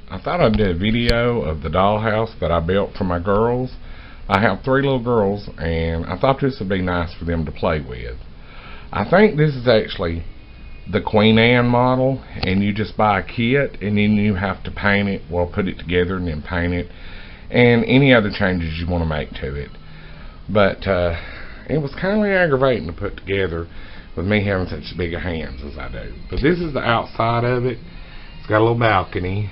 I thought I'd do a video of the dollhouse that I built for my girls. I have 3 little girls, and I thought this would be nice for them to play with. I think this is actually the Queen Anne model, and you just buy a kit, and then you have to paint it, well, put it together and then paint it, and any other changes you want to make to it. But it was kind of aggravating to put together with me having such big hands as I do. But this is the outside of it. It's got a little balcony,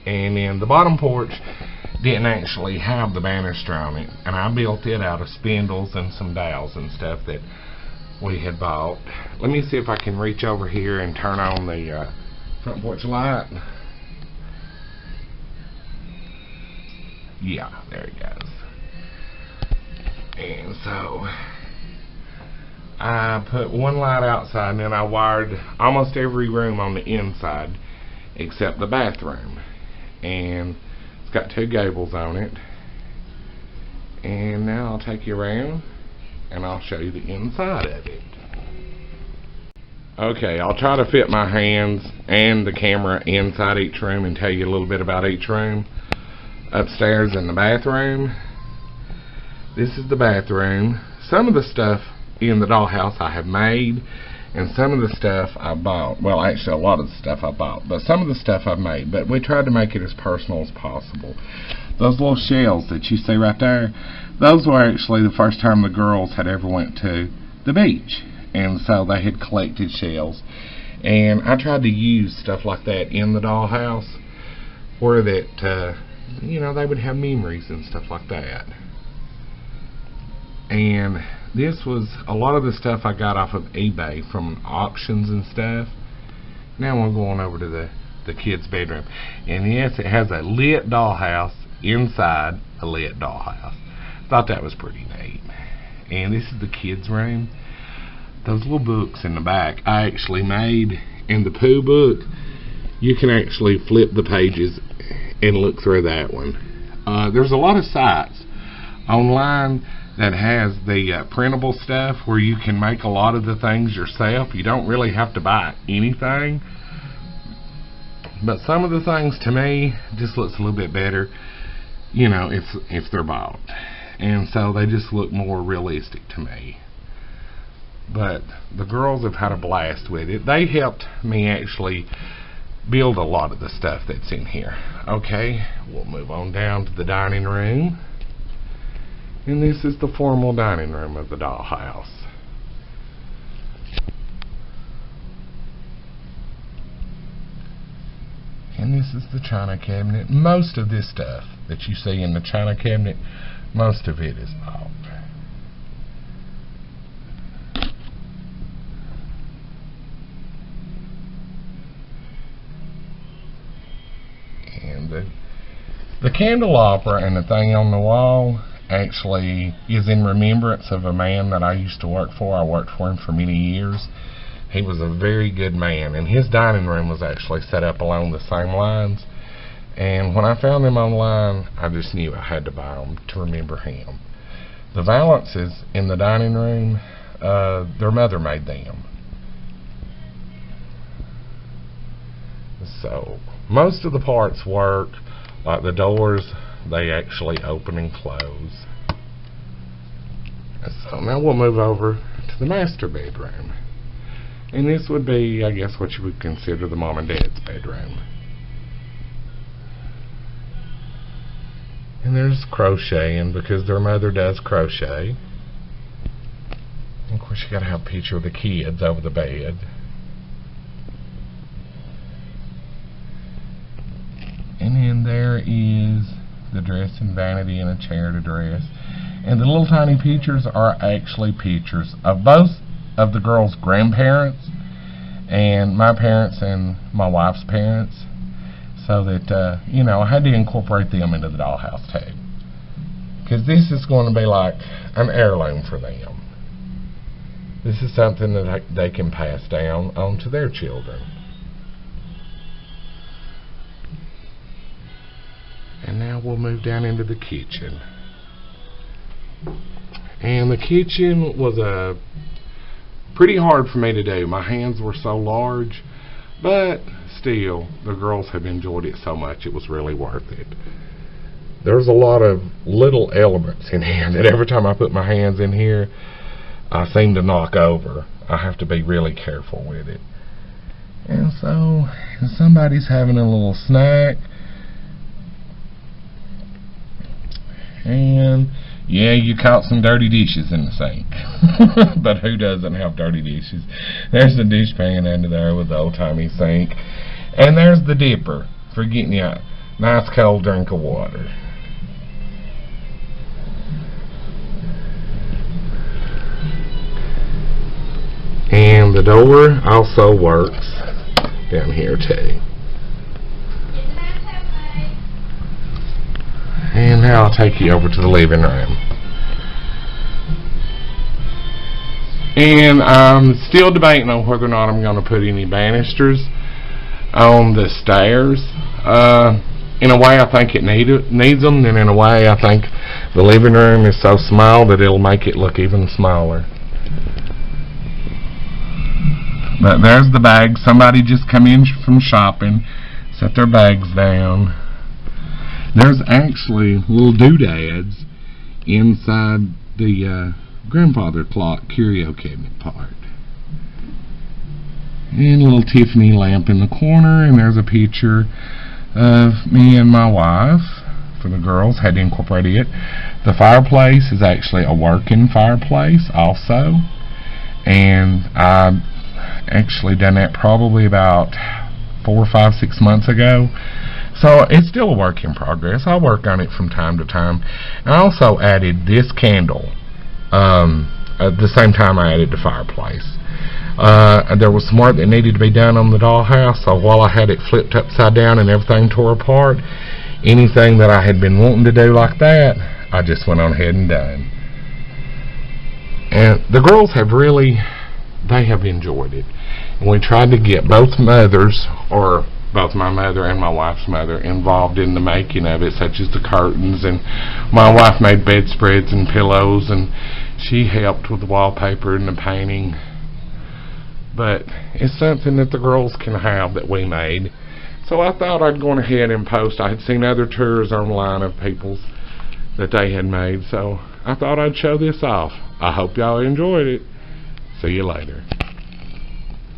and then the bottom porch didn't actually have the banister on it, and I built it out of spindles and some dowels and stuff that we had bought. Let me see if I can reach over here and turn on the front porch light. Yeah, there it goes. And so I put one light outside, and then I wired almost every room on the inside except the bathroom, and it's got 2 gables on it. And now I'll take you around and I'll show you the inside of it. Okay, I'll try to fit my hands and the camera inside each room and tell you a little bit about each room. Upstairs in the bathroom, this is the bathroom. Some of the stuff in the dollhouse I have made, and some of the stuff I bought. Well, actually a lot of the stuff I bought, but some of the stuff I've made. But we tried to make it as personal as possible. Those little shells that you see right there, those were actually the first time the girls had ever went to the beach, and so they had collected shells. And I tried to use stuff like that in the dollhouse, where that you know, they would have memories and stuff like that. And this was a lot of the stuff I got off of eBay from auctions and stuff. Now we'll go on over to the kids' bedroom. And yes, it has a lit dollhouse inside a lit dollhouse. Thought that was pretty neat. And this is the kids' room. Those little books in the back I actually made. In the Pooh book, you can actually flip the pages and look through that one. There's a lot of sites online that has the printable stuff where you can make a lot of the things yourself. You don't really have to buy anything, but some of the things to me just looks a little bit better, you know, if they're bought, and so they just look more realistic to me. But the girls have had a blast with it. They helped me actually build a lot of the stuff that's in here. Okay, we'll move on down to the dining room. And this is the formal dining room of the dollhouse. And this is the china cabinet. Most of this stuff that you see in the china cabinet, most of it is bought. And the candelabra and the thing on the wall actually is in remembrance of a man that I used to work for. I worked for him for many years. He was a very good man, and his dining room was actually set up along the same lines. And when I found them online, I just knew I had to buy them to remember him. The valances in the dining room, their mother made them. So most of the parts work, like the doors, they actually open and close. So now we'll move over to the master bedroom. And this would be, I guess, what you would consider the mom and dad's bedroom. And there's crocheting because their mother does crochet. And of course you gotta have a picture of the kids over the bed. And then there is the dressing vanity and a chair to dress. And the little tiny pictures are actually pictures of both of the girls' grandparents and my parents and my wife's parents, so that you know, I had to incorporate them into the dollhouse too, because this is going to be like an heirloom for them. This is something that they can pass down on to their children. And now we'll move down into the kitchen. And the kitchen was pretty hard for me to do. My hands were so large. But still, the girls have enjoyed it so much, it was really worth it. There's a lot of little elements in here that every time I put my hands in here, I seem to knock over. I have to be really careful with it. And so, somebody's having a little snack. And yeah, you caught some dirty dishes in the sink. But who doesn't have dirty dishes? There's the dish pan under there with the old-timey sink. And there's the dipper for getting you a nice cold drink of water. And the door also works down here too. And now I'll take you over to the living room. And I'm still debating on whether or not I'm going to put any banisters on the stairs. In a way I think it needs them, and in a way I think the living room is so small that it'll make it look even smaller. But there's the bags. Somebody just come in from shopping, set their bags down. There's actually little doodads inside the grandfather clock curio cabinet part. And a little Tiffany lamp in the corner, and there's a picture of me and my wife. For the girls, had to incorporate it. The fireplace is actually a working fireplace also, and I actually done that probably about 4, 5, 6 months ago. So it's still a work in progress. I work on it from time to time. And I also added this candle at the same time I added the fireplace. There was some work that needed to be done on the dollhouse, so while I had it flipped upside down and everything tore apart, anything that I had been wanting to do like that, I just went on ahead and done. And the girls have really, they have enjoyed it. And we tried to get both mothers, or both my mother and my wife's mother, involved in the making of it, such as the curtains, and my wife made bedspreads and pillows, and she helped with the wallpaper and the painting. But it's something that the girls can have that we made. So I thought I'd go ahead and post. I had seen other tours online of people's that they had made, so I thought I'd show this off. I hope y'all enjoyed it. See you later.